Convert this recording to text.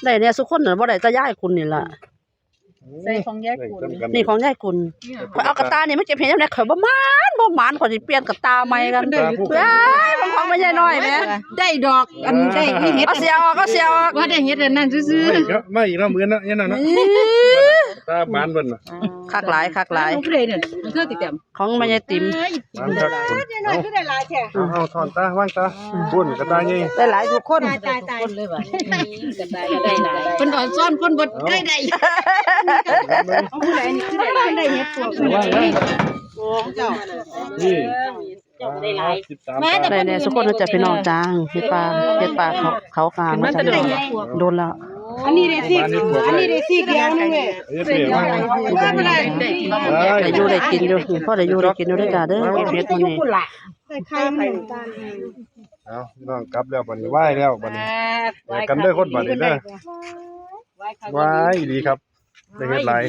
ได้เนี่ยสุกคนน่ะบ่ได้แต่ยายคุณนี่ล่ะ ใส่ของยายกู นี่ของยายคุณข่อยเอากระตานี่มาเก็บเห็ดจังได๋ข่อยบ่มานข่อยสิเปลี่ยนกระตาใหม่กันเอ้ยมันของไม่ใช่น้อยแหม ได้ดอกอันได้เฮ็ด เอาเสียออกว่าได้เฮ็ดอันนั้นซื่อ ไม่อีกแล้วมื้อนั้นยันน่ะตาบ้านเพิ่นน่ะ คักหลาย ๆผู้ใดเนี่ยเธอติดแต้ม ของแม่ยายติ๋ม บ้านครับเอาถอนตาวางตาบุญกระตาใหญ่ ได้หลายทุกคน คนเลยว่ะก็ได้หลายเพิ่นอ่อนซ้อนคนบ่ได้เอาผู้ใดนี่คือได้เฮ็ดพวก ว่างนี่13 ได้เนี่ยสุกคนจะพี่น้องจางเฮ็ดปลาเขากลางมาจังโดนแล้ว อันนี้ได้สิเดียวนึงเว้ย เฮ็ดเปียกมา ได้อยู่ได้กินอยู่พ่อได้อยู่ได้กินอยู่ด้วยจ้าเด้อเฮ็ดมื้อนี้ ไข่มันน้ำตาล เอาน้องกลับแล้วบัดนี้ไหว้แล้วบัดนี้กันเด้อคนบัดนี้เด้อไหว้ดีครับได้เฮ็ดหลาย